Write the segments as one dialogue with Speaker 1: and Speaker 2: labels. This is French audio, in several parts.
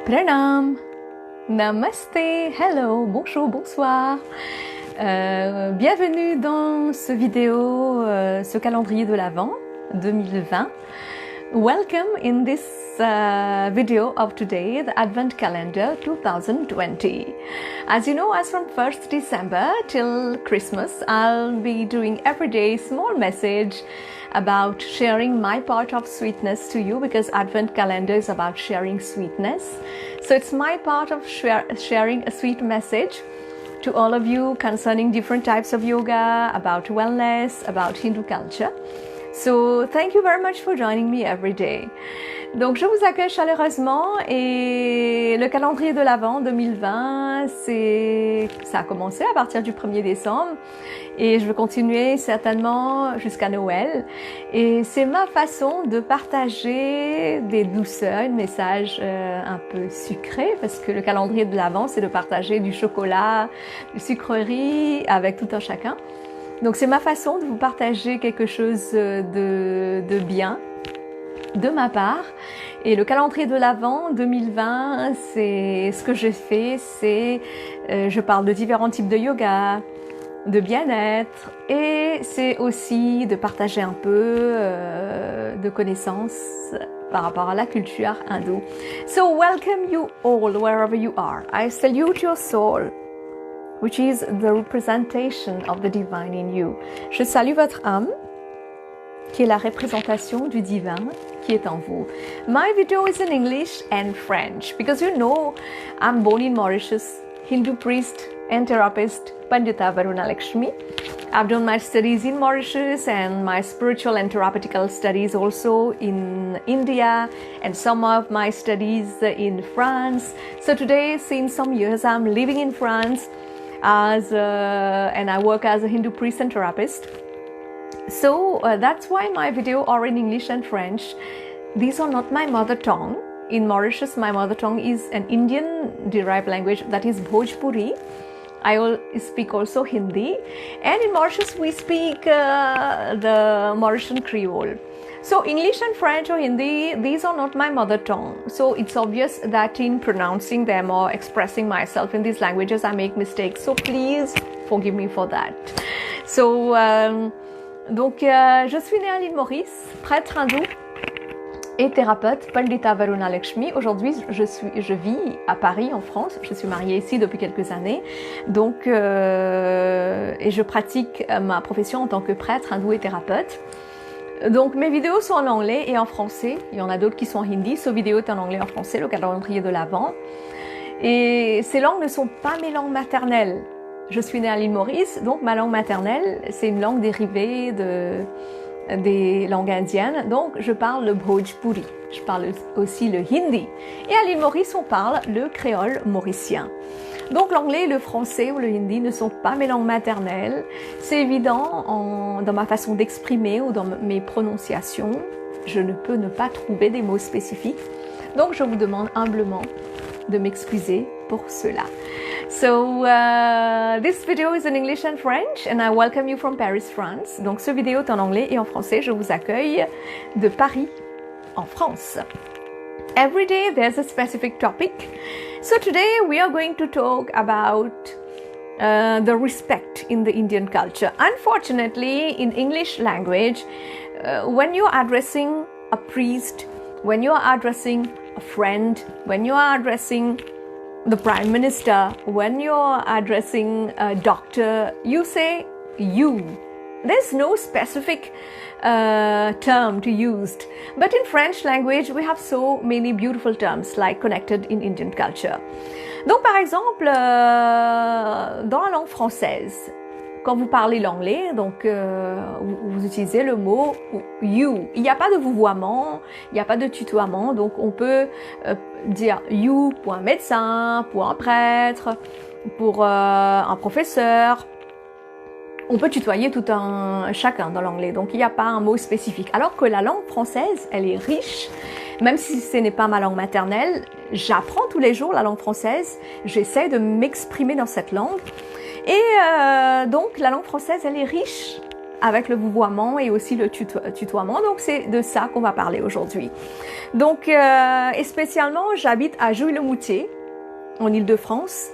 Speaker 1: Pranam, Namaste, hello, bonjour, bonsoir. Bienvenue dans ce vidéo, ce calendrier de l'Avent 2020. Welcome in this video of today, the Advent Calendar 2020. As you know, as from 1st December till Christmas, I'll be doing every day small message about sharing my part of sweetness to you, because Advent Calendar is about sharing sweetness. So it's my part of sharing a sweet message to all of you concerning different types of yoga, about wellness, about Hindu culture. So thank you very much for joining me every day. Donc je vous accueille chaleureusement et le calendrier de l'Avent 2020, ça a commencé à partir du 1er décembre et je vais continuer certainement jusqu'à Noël. Et c'est ma façon de partager des douceurs, un message un peu sucré, parce que le calendrier de l'Avent, c'est de partager du chocolat, des sucreries avec tout un chacun. Donc c'est ma façon de vous partager quelque chose de bien de ma part. Et le calendrier de l'Avent 2020, c'est ce que je fais, je parle de différents types de yoga, de bien-être, et c'est aussi de partager un peu de connaissances par rapport à la culture hindoue. So welcome you all wherever you are. I salute your soul, which is the representation of the divine in you. Je salue votre âme, qui est la représentation du divin qui est en vous. My video is in English and French, because you know I'm born in Mauritius, Hindu priest and therapist, Pandita Varuna Lakshmi. I've done my studies in Mauritius and my spiritual and therapeutical studies also in India, and some of my studies in France. So today, since some years, I'm living in France and I work as a Hindu priest and therapist. So that's why my video are in English and French. These are not my mother tongue. In Mauritius, my mother tongue is an Indian derived language, that is Bhojpuri. I speak also Hindi, and in Mauritius we speak the Mauritian Creole. So English and French or Hindi, these are not my mother tongue. So it's obvious that in pronouncing them or expressing myself in these languages, I make mistakes. So please forgive me for that. So, je suis née à l'île Maurice, prêtre hindou et thérapeute, Pandita Varuna Lakshmi. Aujourd'hui, je vis à Paris, en France. Je suis mariée ici depuis quelques années. Donc, et je pratique ma profession en tant que prêtre hindou et thérapeute. Donc mes vidéos sont en anglais et en français. Il y en a d'autres qui sont en hindi. Ce vidéo est en anglais et en français, le calendrier de l'Avent. Et ces langues ne sont pas mes langues maternelles. Je suis née à l'île Maurice, donc ma langue maternelle, c'est une langue dérivée des langues indiennes. Donc je parle le Bhojpuri. Je parle aussi le hindi. Et à l'île Maurice, on parle le créole mauricien. Donc l'anglais, le français ou le hindi ne sont pas mes langues maternelles. C'est évident dans ma façon d'exprimer ou dans mes prononciations. Je ne peux ne pas trouver des mots spécifiques. Donc je vous demande humblement de m'excuser pour cela. So this video is in English and French, and I welcome you from Paris, France. Donc ce vidéo est en anglais et en français. Je vous accueille de Paris, en France. Every day there's a specific topic. So today we are going to talk about the respect in the Indian culture. Unfortunately, in English language, when you're addressing a priest, when you are addressing a friend, when you are addressing the Prime Minister, when you are addressing a doctor, you say you. There's no specific term to use. But in French language, we have so many beautiful terms like connected in Indian culture. Donc par exemple, dans la langue française, quand vous parlez l'anglais, donc vous utilisez le mot you. Il n'y a pas de vouvoiement, il n'y a pas de tutoiement, donc on peut dire you pour un médecin, pour un prêtre, pour un professeur. On peut tutoyer tout un chacun dans l'anglais, donc il n'y a pas un mot spécifique. Alors que la langue française, elle est riche, même si ce n'est pas ma langue maternelle, j'apprends tous les jours la langue française, j'essaie de m'exprimer dans cette langue. Et donc la langue française, elle est riche avec le vouvoiement et aussi le tutoiement. Donc, c'est de ça qu'on va parler aujourd'hui. Donc, et spécialement, j'habite à Jouy-le-Moutier, en Île-de-France.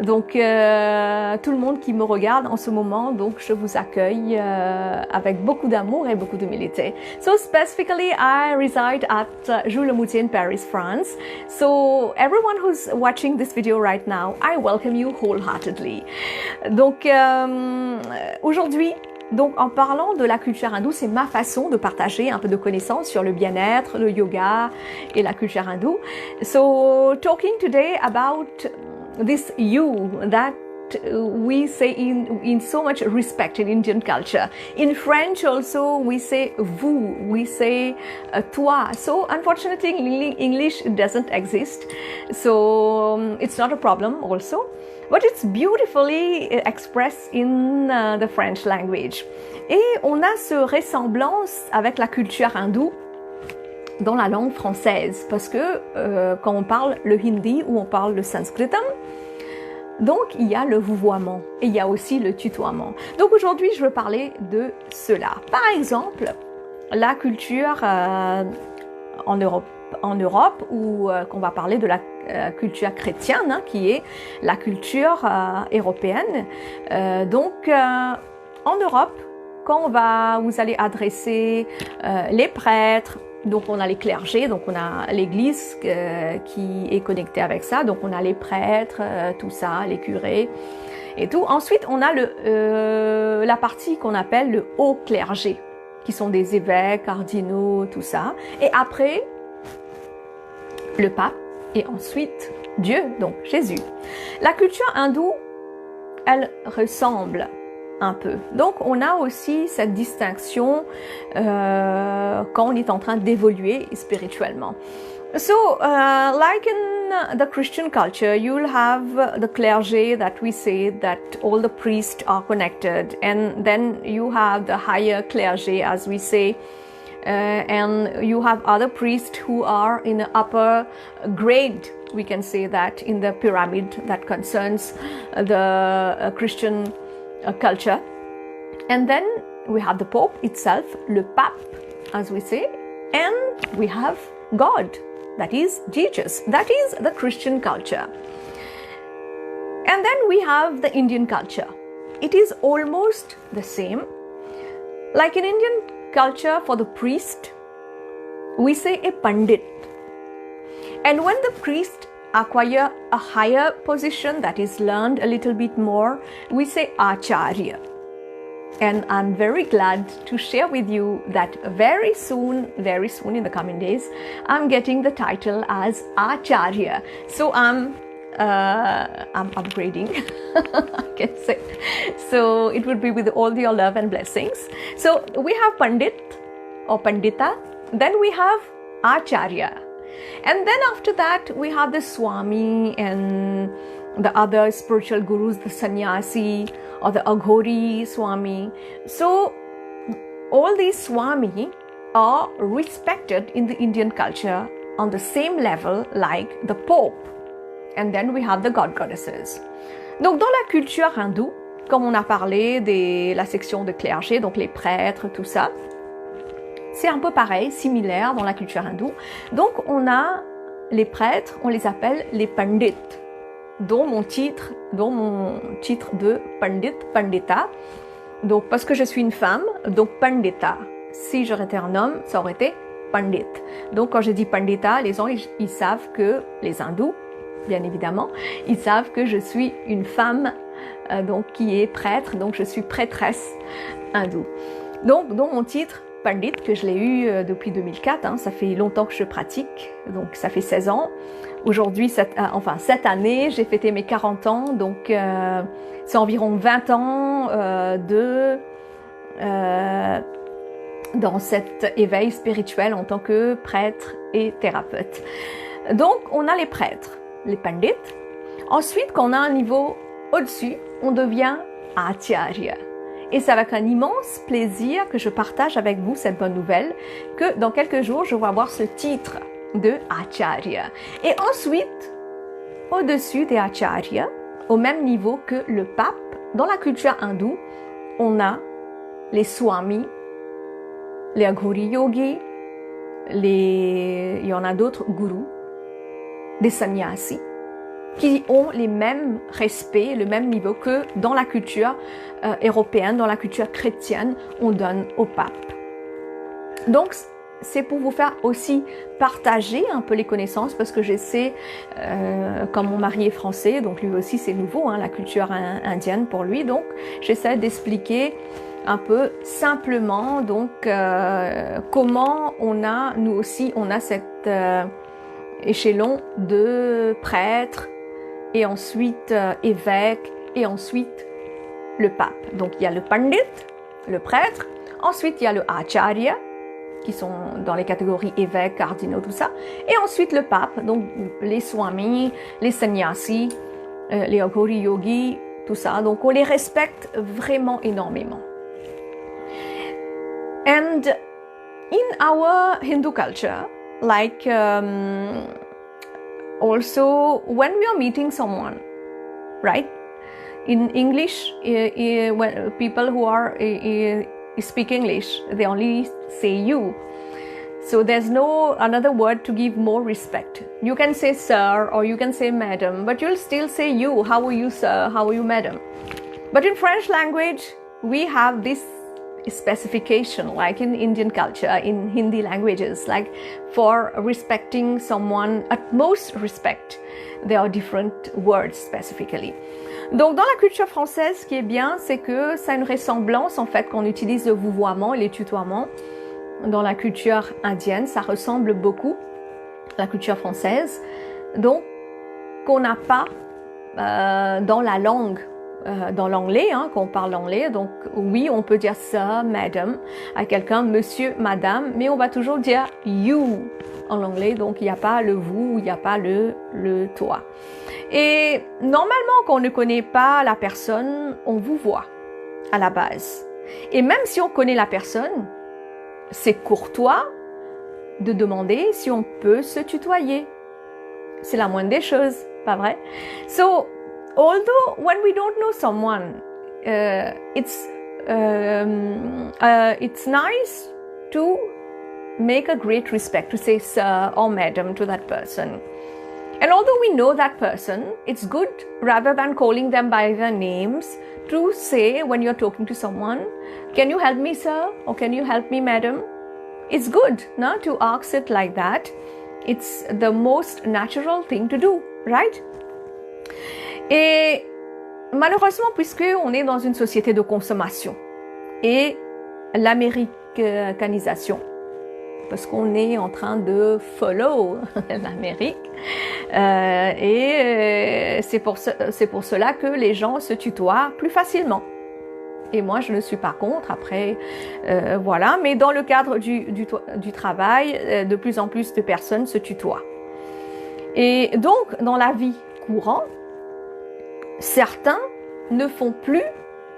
Speaker 1: Donc, tout le monde qui me regarde en ce moment, donc je vous accueille avec beaucoup d'amour et beaucoup d'humilité. So, specifically, I reside at Jouy-le-Moutier in Paris, France. So, everyone who's watching this video right now, I welcome you wholeheartedly. Donc, aujourd'hui, donc, en parlant de la culture hindoue, c'est ma façon de partager un peu de connaissances sur le bien-être, le yoga et la culture hindoue. So, talking today about this you that we say in so much respect in Indian culture. In French also we say vous, we say toi. So unfortunately English doesn't exist. So it's not a problem also. But it's beautifully expressed in the French language. Et on a ce ressemblance avec la culture hindoue dans la langue française, parce que quand on parle le hindi ou on parle le sanskritam, donc il y a le vouvoiement et il y a aussi le tutoiement. Donc aujourd'hui, je veux parler de cela. Par exemple, la culture en Europe ou qu'on va parler de la culture chrétienne, hein, qui est la culture européenne. Donc en Europe, quand vous allez adresser les prêtres, donc on a les clergés, donc on a l'église qui est connectée avec ça, donc on a les prêtres, tout ça, les curés et tout. Ensuite on a la partie qu'on appelle le haut clergé, qui sont des évêques, cardinaux, tout ça. Et après, le pape et ensuite Dieu, donc Jésus. La culture hindoue, elle ressemble un peu. Donc, on a aussi cette distinction quand on est en train d'évoluer spirituellement. So, like in the Christian culture, you'll have the clergy that we say that all the priests are connected, and then you have the higher clergy, as we say, and you have other priests who are in the upper grade. We can say that in the pyramid that concerns the Christian culture. And then we have the Pope itself, le pape, as we say, and we have God, that is Jesus, that is the Christian culture. And then we have the Indian culture. It is almost the same. Like in Indian culture, for the priest, we say a pandit. And when the priest acquire a higher position, that is learned a little bit more, we say acharya. And I'm very glad to share with you that very soon in the coming days, I'm getting the title as acharya. So I'm upgrading, I can say. So it would be with all your love and blessings. So we have pandit or pandita, then we have acharya. And then after that, we have the Swami and the other spiritual gurus, the sannyasi or the Aghori Swami. So all these Swami are respected in the Indian culture on the same level like the Pope. And then we have the God-goddesses. Donc dans la culture hindoue, comme on a parlé de la section de clergé, donc les prêtres, tout ça, c'est un peu pareil, similaire dans la culture hindoue. Donc on a les prêtres, on les appelle les pandits, dont mon titre de pandit, pandita. Donc parce que je suis une femme, donc pandita. Si j'aurais été un homme, ça aurait été pandit. Donc quand je dis pandita, les gens ils savent que, les hindous, bien évidemment, ils savent que je suis une femme donc qui est prêtre, donc je suis prêtresse hindoue. Donc dans mon titre Pandit, que je l'ai eu depuis 2004, hein, ça fait longtemps que je pratique, donc ça fait 16 ans. Aujourd'hui, cette année, j'ai fêté mes 40 ans, donc c'est environ 20 ans dans cet éveil spirituel en tant que prêtre et thérapeute. Donc, on a les prêtres, les pandits. Ensuite, quand on a un niveau au-dessus, on devient acharya. Et c'est avec un immense plaisir que je partage avec vous cette bonne nouvelle que dans quelques jours, je vais avoir ce titre de acharya. Et ensuite, au-dessus des acharya, au même niveau que le pape, dans la culture hindoue, on a les swamis, les aghori yogis, il y en a d'autres, gurus, des sannyasis, qui ont les mêmes respects, le même niveau que dans la culture européenne, dans la culture chrétienne, on donne au pape. Donc, c'est pour vous faire aussi partager un peu les connaissances, parce que j'essaie, comme mon mari est français, donc lui aussi c'est nouveau, hein, la culture indienne pour lui, donc j'essaie d'expliquer un peu simplement donc comment nous aussi on a cet échelon de prêtre et ensuite évêque et ensuite le pape. Donc il y a le pandit, le prêtre, ensuite il y a le acharya qui sont dans les catégories évêques, cardinaux, tout ça, et ensuite le pape, donc les swamis, les sannyasis, les aghori yogis, tout ça. Donc on les respecte vraiment énormément. And in our Hindu culture, like also when we are meeting someone, right? In English, when people who are speak English, they only say you. So there's no another word to give more respect. You can say sir or you can say madam, but you'll still say you. How are you, sir? How are you, madam? But in French language, we have this specification, like in Indian culture, in Hindi languages, like for respecting someone, utmost respect, there are different words specifically. Donc dans la culture française, ce qui est bien, c'est que ça a une ressemblance en fait qu'on utilise le vouvoiement et les tutoiements. Dans la culture indienne, ça ressemble beaucoup à la culture française. Donc qu'on n'a pas dans la langue, dans l'anglais, hein, quand on parle anglais. Donc oui, on peut dire sir, madam à quelqu'un, monsieur, madame, mais on va toujours dire you en anglais. Donc il n'y a pas le vous, il n'y a pas le toi. Et normalement, quand on ne connaît pas la personne, on vous voit à la base. Et même si on connaît la personne, c'est courtois de demander si on peut se tutoyer. C'est la moindre des choses, pas vrai? So, although when we don't know someone, it's nice to make a great respect, to say sir or madam to that person. And although we know that person, it's good, rather than calling them by their names, to say when you're talking to someone, can you help me, sir? Or can you help me, madam? It's good, no, to ask it like that. It's the most natural thing to do, right? Et malheureusement, puisque on est dans une société de consommation et l'américanisation, parce qu'on est en train de follow l'Amérique. C'est pour cela que les gens se tutoient plus facilement. Et moi, je ne suis pas contre, après, voilà. Mais dans le cadre du travail, de plus en plus de personnes se tutoient. Et donc, dans la vie courante, certains ne font plus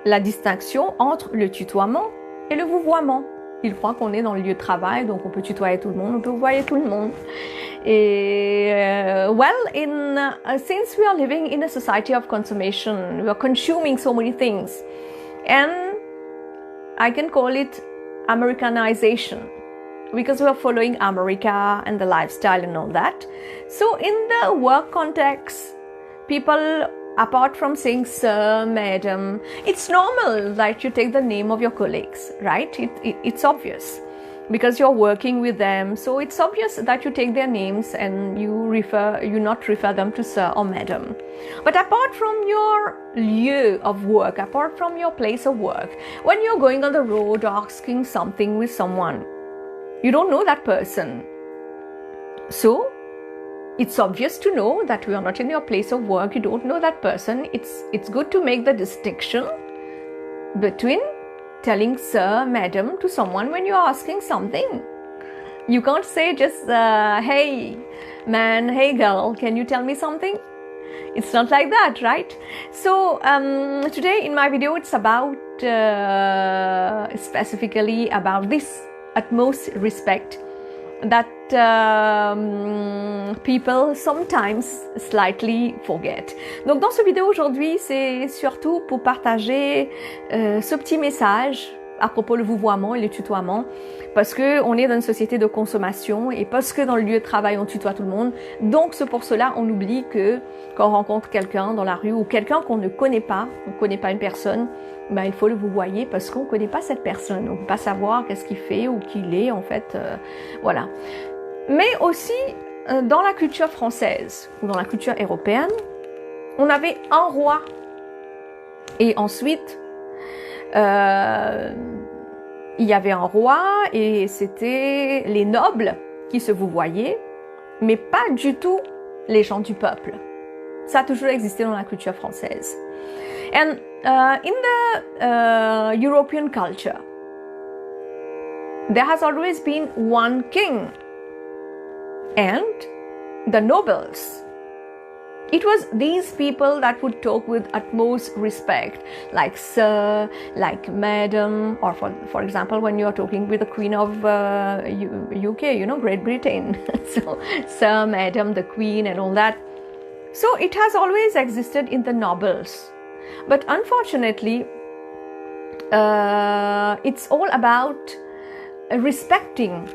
Speaker 1: la distinction entre le tutoiement et le vouvoiement. Ils croient qu'on est dans le lieu de travail, donc on peut tutoyer tout le monde, on peut vouvoyer tout le monde. Et since we are living in a society of consummation, we are consuming so many things, and I can call it Americanization, because we are following America and the lifestyle and all that. So in the work context, people, apart from saying sir, madam, it's normal that you take the name of your colleagues, right? It's obvious because you're working with them. So it's obvious that you take their names and you not refer them to sir or madam. But apart from your lieu of work, apart from your place of work, when you're going on the road asking something with someone, you don't know that person. So it's obvious to know that we are not in your place of work, you don't know that person. It's good to make the distinction between telling sir, madam to someone when you're asking something. You can't say just, hey man, hey girl, can you tell me something? It's not like that, right? So today in my video, it's about specifically about this utmost respect that people sometimes slightly forget. Donc dans cette vidéo aujourd'hui, c'est surtout pour partager ce petit message à propos le vouvoiement et le tutoiement, parce que on est dans une société de consommation et parce que dans le lieu de travail on tutoie tout le monde, donc c'est pour cela on oublie que quand on rencontre quelqu'un dans la rue ou quelqu'un qu'on ne connaît pas, on ne connaît pas une personne, ben, il faut le vouvoyer parce qu'on ne connaît pas cette personne, on ne peut pas savoir qu'est-ce qu'il fait ou qui il est en fait, voilà. Mais aussi dans la culture française ou dans la culture européenne, on avait un roi et ensuite il y avait un roi et c'était les nobles qui se vouvoyaient, mais pas du tout les gens du peuple. Ça a toujours existé dans la culture française. And in the European culture, there has always been one king and the nobles. It was these people that would talk with utmost respect, like sir, like madam, or for example, when you are talking with the Queen of UK, you know, Great Britain. So, sir, madam, the Queen, and all that. So it has always existed in the nobles. But unfortunately, it's all about respecting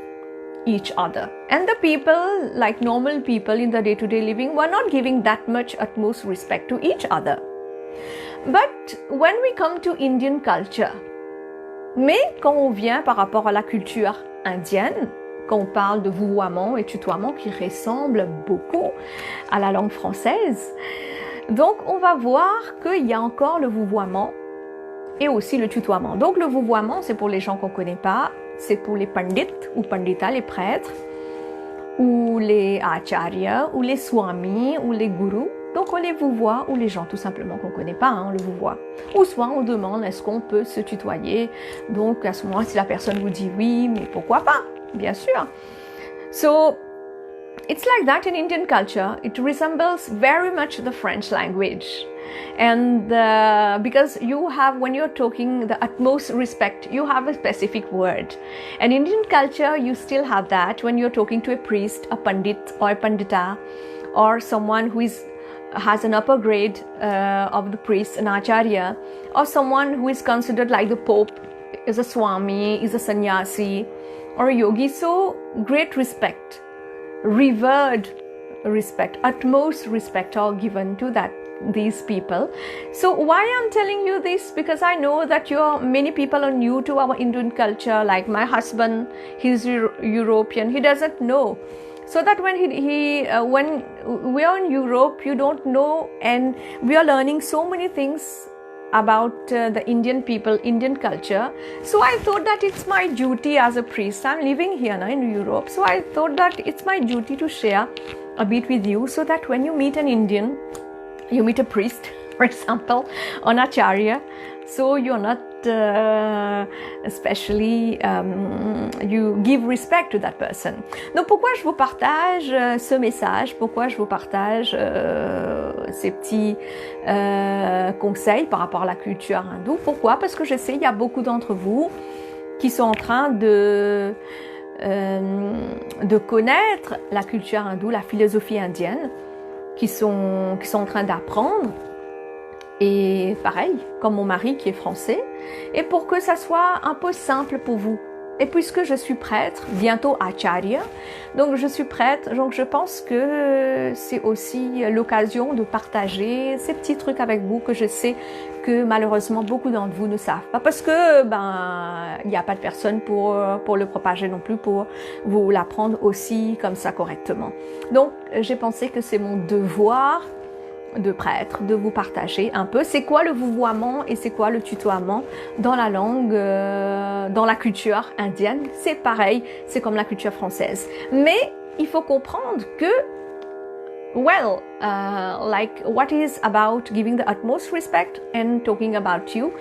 Speaker 1: each other, and the people, like normal people in the day-to-day living, were not giving that much utmost respect to each other. But when we come to Indian culture, mais quand on vient par rapport à la culture indienne, quand on parle de vouvoiement et tutoiement qui ressemblent beaucoup à la langue française, donc on va voir qu'il y a encore le vouvoiement et aussi le tutoiement. Donc le vouvoiement, c'est pour les gens qu'on ne connaît pas, c'est pour les pandits ou pandita, les prêtres, ou les acharyas, ou les swamis, ou les gurus. Donc on les vouvoie, ou les gens tout simplement qu'on ne connaît pas, on le vouvoie. Ou soit on demande est-ce qu'on peut se tutoyer. Donc à ce moment, si la personne vous dit oui, mais pourquoi pas, bien sûr. So it's like that in Indian culture. It resembles very much the French language. And because you have, when you're talking the utmost respect, you have a specific word. And in Indian culture, you still have that when you're talking to a priest, a pandit or a pandita, or someone who has an upper grade of the priest, an acharya, or someone who is considered like the Pope, is a swami, is a sannyasi, or a yogi. So great respect, revered respect, utmost respect are given to these people. So why I'm telling you this? Because I know that many people are new to our Indian culture. Like my husband, he's European, he doesn't know. So that when when we are in Europe, you don't know, and we are learning so many things about the Indian people, Indian culture. So I thought that it's my duty as a priest. I'm living here now in Europe. So I thought that it's my duty to share a bit with you, so that when you meet an Indian, you meet a priest, for example, or an acharya, so you're not especially, you give respect to that person. Donc pourquoi je vous partage ce message, pourquoi je vous partage ces petits conseils par rapport à la culture hindoue? Pourquoi? Parce que je sais, il y a beaucoup d'entre vous qui sont en train de connaître la culture hindoue, la philosophie indienne, qui sont en train d'apprendre. Et pareil, comme mon mari qui est français, et pour que ça soit un peu simple pour vous. Et puisque je suis prêtre, bientôt acharya, donc je suis prêtre, donc je pense que c'est aussi l'occasion de partager ces petits trucs avec vous que je sais que malheureusement beaucoup d'entre vous ne savent pas, parce que il n'y a pas de personne pour le propager non plus, pour vous l'apprendre aussi comme ça correctement. Donc j'ai pensé que c'est mon devoir de prêtre, de vous partager un peu c'est quoi le vouvoiement et c'est quoi le tutoiement dans la langue, dans la culture indienne. C'est pareil, c'est comme la culture française. Mais il faut comprendre que, well, like what is about giving the utmost respect and talking about you,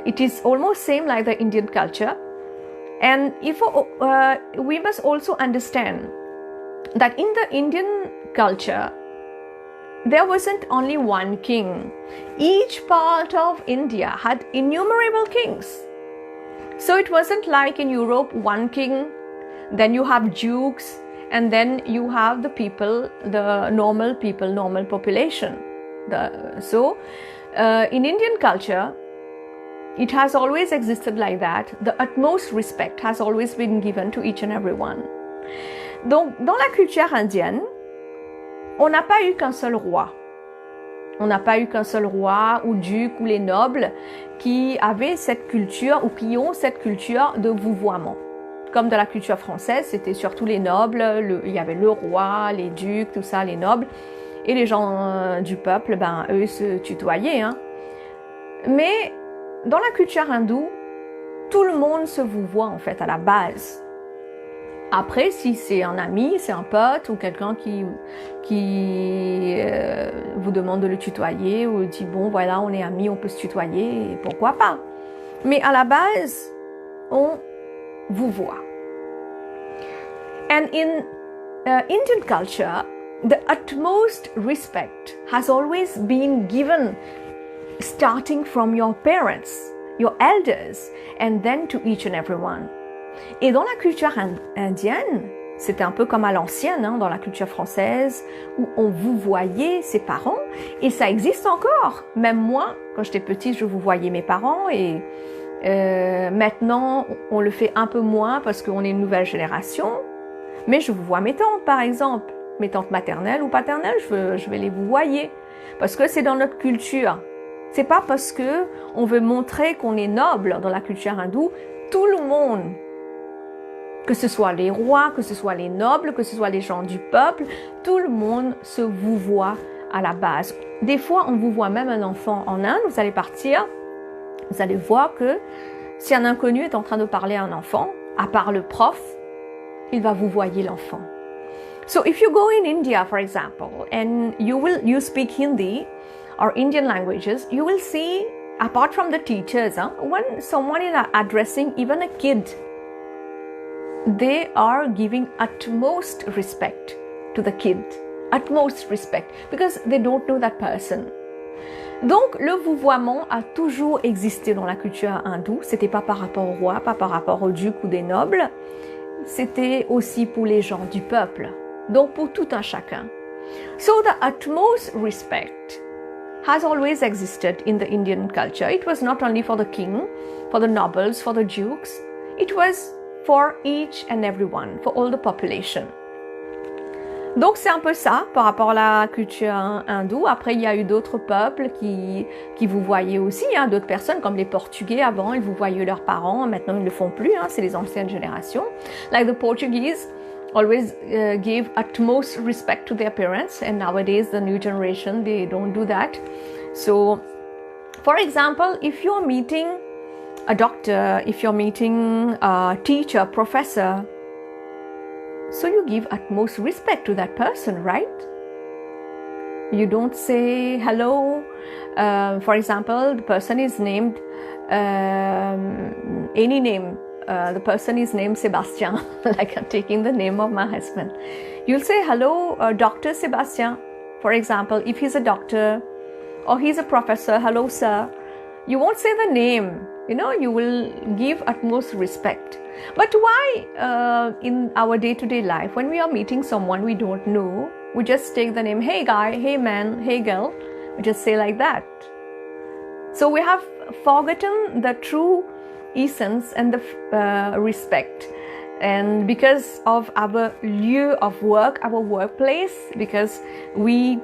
Speaker 1: it is almost same like the Indian culture. And we must also understand that in the Indian culture, there wasn't only one king. Each part of India had innumerable kings. So it wasn't like in Europe, one king, then you have dukes, and then you have the people, the normal people, normal population. In Indian culture, It has always existed like that. The utmost respect has always been given to each and everyone. Donc, dans la culture indienne, on n'a pas eu qu'un seul roi. On n'a pas eu qu'un seul roi ou duc ou les nobles qui avaient cette culture ou qui ont cette culture de vouvoiement. Comme dans la culture française, c'était surtout les nobles, il y avait le roi, les ducs, tout ça, les nobles. Et les gens du peuple, ben, eux se tutoyaient. Hein. Mais dans la culture hindoue, tout le monde se vouvoie en fait à la base. Après, si c'est un ami, c'est un pote ou quelqu'un qui vous demande de le tutoyer ou dit bon voilà on est amis, on peut se tutoyer, et pourquoi pas. Mais à la base, on vouvoie. And in Indian culture, the utmost respect has always been given starting from your parents, your elders, and then to each and everyone. Et dans la culture indienne, c'était un peu comme à l'ancienne, hein, dans la culture française, où on vouvoyait ses parents, et ça existe encore. Même moi, quand j'étais petite, je vouvoyais mes parents, et maintenant, on le fait un peu moins parce qu'on est une nouvelle génération, mais je vouvoie mes tantes, par exemple. Mes tantes maternelles ou paternelles, je vais les vouvoyer, parce que c'est dans notre culture. C'est pas parce que on veut montrer qu'on est noble dans la culture hindoue, tout le monde, que ce soit les rois, que ce soit les nobles, que ce soit les gens du peuple, tout le monde se vouvoie à la base. Des fois, on vouvoie même un enfant en Inde, vous allez partir, vous allez voir que si un inconnu est en train de parler à un enfant, à part le prof, il va vouvoyer l'enfant. So if you go in India, for example, and you speak Hindi or Indian languages, you will see, apart from the teachers, when someone is addressing even a kid, they are giving utmost respect to the kid, utmost respect, because they don't know that person. Donc, le vouvoiement a toujours existé dans la culture hindoue. C'était pas par rapport au roi, pas par rapport au duc ou des nobles. C'était aussi pour les gens du peuple. Donc, pour tout un chacun. So, the utmost respect has always existed in the Indian culture. It was not only for the king, for the nobles, for the dukes. It was for each and everyone, for all the population. Donc c'est un peu ça par rapport à la culture hindoue. Après il y a eu d'autres peuples qui vous voyaient aussi, hein, d'autres personnes comme les Portugais avant, ils vous voyaient leurs parents, maintenant ils ne le font plus, hein, c'est les anciennes générations. Like the Portuguese always gave utmost respect to their parents, and nowadays the new generation they don't do that. So for example, if you're meeting a doctor, if you're meeting a teacher, professor, so you give utmost respect to that person, right? You don't say hello. For example, the person is named any name. The person is named Sebastian, like I'm taking the name of my husband. You'll say hello, Dr. Sebastian. For example, if he's a doctor or he's a professor, hello, sir. You won't say the name. You know, you will give utmost respect. But why in our day-to-day life, when we are meeting someone we don't know, we just take the name, hey guy, hey man, hey girl, we just say like that. So we have forgotten the true essence and the respect. And because of our lieu of work, our workplace, because we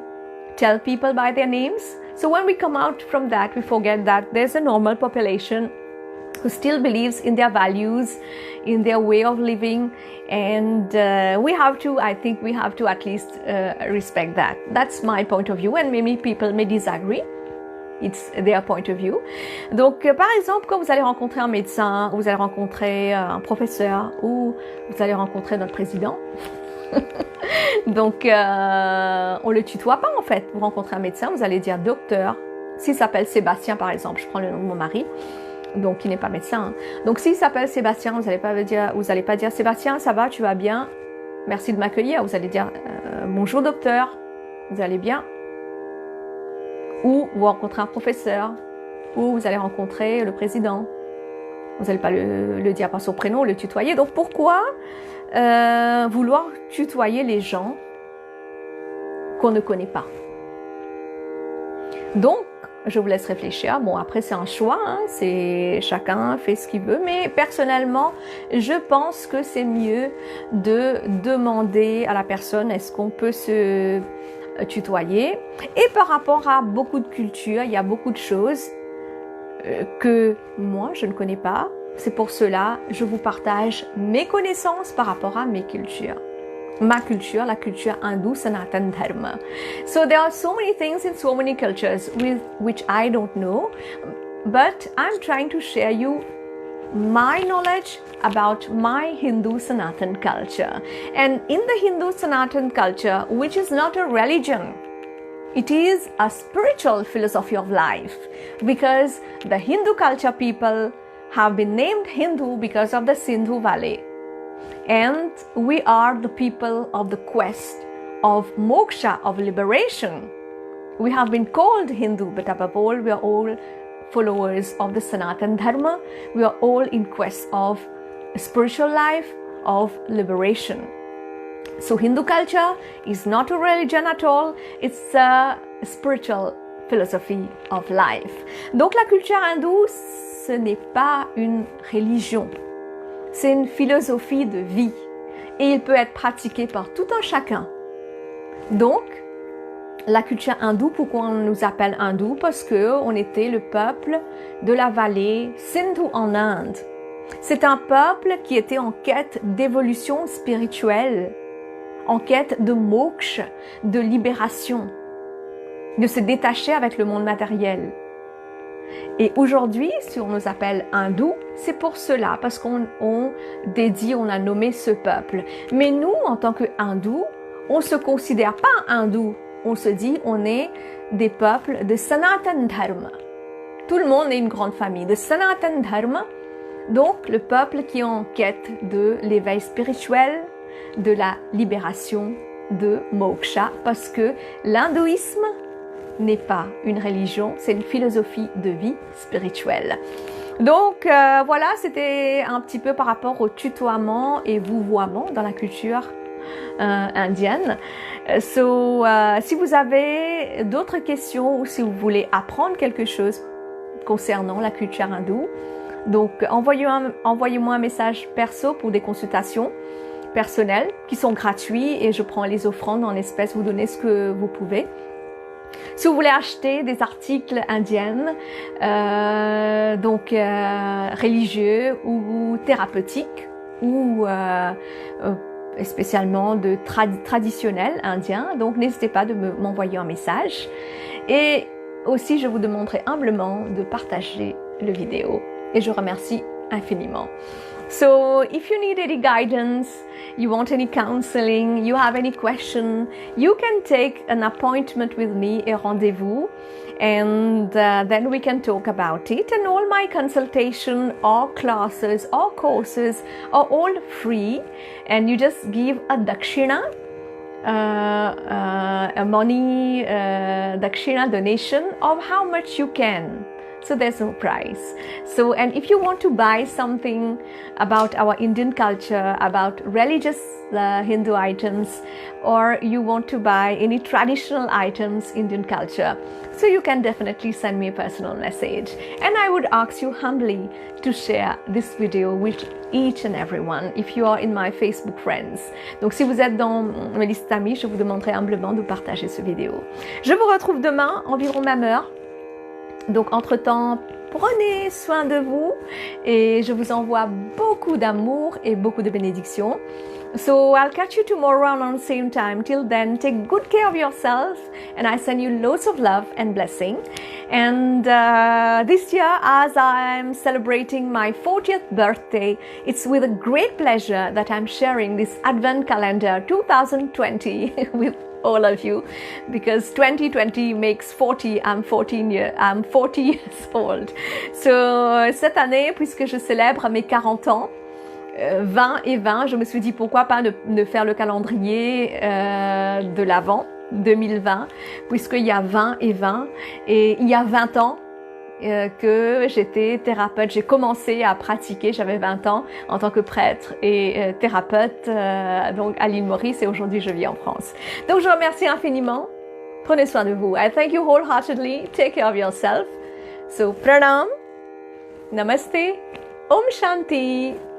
Speaker 1: tell people by their names, so when we come out from that, we forget that there's a normal population who still believes in their values, in their way of living, and I think we have to at least respect that. That's my point of view, and maybe people may disagree. It's their point of view. Donc, par exemple, quand vous allez rencontrer un médecin, vous allez rencontrer un professeur, ou vous allez rencontrer notre président, donc on le tutoie pas en fait. Vous rencontrez un médecin, vous allez dire docteur. S'il s'appelle Sébastien par exemple, je prends le nom de mon mari, donc il n'est pas médecin. Hein. Donc s'il s'appelle Sébastien, vous allez pas dire Sébastien, ça va, tu vas bien, merci de m'accueillir. Vous allez dire bonjour docteur, vous allez bien. Ou vous rencontrez un professeur, ou vous allez rencontrer le président. Vous n'allez pas le dire par son prénom, le tutoyer. Donc pourquoi vouloir tutoyer les gens qu'on ne connaît pas? Donc, Je vous laisse réfléchir. Bon, après, c'est un choix, hein, c'est chacun fait ce qu'il veut. Mais personnellement, je pense que c'est mieux de demander à la personne est-ce qu'on peut se tutoyer. Et par rapport à beaucoup de cultures, il y a beaucoup de choses que moi, je ne connais pas. C'est pour cela que je vous partage mes connaissances par rapport à mes cultures. Ma culture, la culture hindoue, Sanatan Dharma. So there are so many things in so many cultures which I don't know, but I'm trying to share you my knowledge about my Hindu Sanatan culture. And in the Hindu Sanatan culture, which is not a religion, it is a spiritual philosophy of life, because the Hindu culture people have been named Hindu because of the Sindhu Valley. And we are the people of the quest of moksha, of liberation. We have been called Hindu, but above all, we are all followers of the Sanatan Dharma. We are all in quest of a spiritual life, of liberation. So Hindu culture is not a religion at all, it's a spiritual philosophy of life. Donc la culture hindoue, ce n'est pas une religion. C'est une philosophie de vie et il peut être pratiqué par tout un chacun. Donc, la culture hindoue, pourquoi on nous appelle hindous? Parce qu'on était le peuple de la vallée Sindhu en Inde. C'est un peuple qui était en quête d'évolution spirituelle, en quête de moksha, de libération, de se détacher avec le monde matériel. Et aujourd'hui, si on nous appelle hindous, c'est pour cela, parce qu'on dédie, on a nommé ce peuple. Mais nous, en tant que hindous, on ne se considère pas hindous. On se dit, on est des peuples de Sanatan Dharma. Tout le monde est une grande famille de Sanatan Dharma. Donc, le peuple qui est en quête de l'éveil spirituel, de la libération, de moksha, parce que l'hindouisme n'est pas une religion, c'est une philosophie de vie spirituelle. Donc voilà, c'était un petit peu par rapport au tutoiement et vouvoiement dans la culture indienne. Si vous avez d'autres questions ou si vous voulez apprendre quelque chose concernant la culture hindoue, donc envoyez-moi un message perso pour des consultations personnelles qui sont gratuites et je prends les offrandes en espèces, vous donnez ce que vous pouvez. Si vous voulez acheter des articles indiens, religieux ou thérapeutiques, ou spécialement de traditionnels indiens, donc n'hésitez pas de m'envoyer un message. Et aussi, je vous demanderai humblement de partager le vidéo. Et je remercie infiniment. So if you need any guidance, you want any counseling, you have any question, you can take an appointment with me, a rendezvous, and then we can talk about it. And all my consultation or classes or courses are all free, and you just give a dakshina, a money dakshina donation of how much you can. So there's no price. So, and if you want to buy something about our Indian culture, about religious Hindu items, or you want to buy any traditional items, Indian culture, so you can definitely send me a personal message. And I would ask you humbly to share this video with each and everyone if you are in my Facebook friends. Donc si vous êtes dans ma liste d'amis, je vous demanderai humblement de partager ce vidéo. Je vous retrouve demain, environ même heure. Donc, entre-temps, prenez soin de vous et je vous envoie beaucoup d'amour et beaucoup de bénédictions. So, I'll catch you tomorrow around the same time. Till then, take good care of yourself and I send you loads of love and blessing. And this year, as I'm celebrating my 40th birthday, it's with a great pleasure that I'm sharing this Advent calendar 2020 with all of you, because 2020 makes 40. I'm 40 years old. So cette année, puisque je célèbre mes 40 ans, 20 et 20, je me suis dit pourquoi pas ne faire le calendrier de l'Avent 2020, puisqu'il y a 20 et 20, et il y a 20 ans que j'étais thérapeute. J'ai commencé à pratiquer, j'avais 20 ans en tant que prêtre et thérapeute donc à l'île Maurice, et aujourd'hui je vis en France. Donc je vous remercie infiniment Prenez soin de vous. I thank you wholeheartedly. Take care of yourself. So, pranam, namaste, om shanti.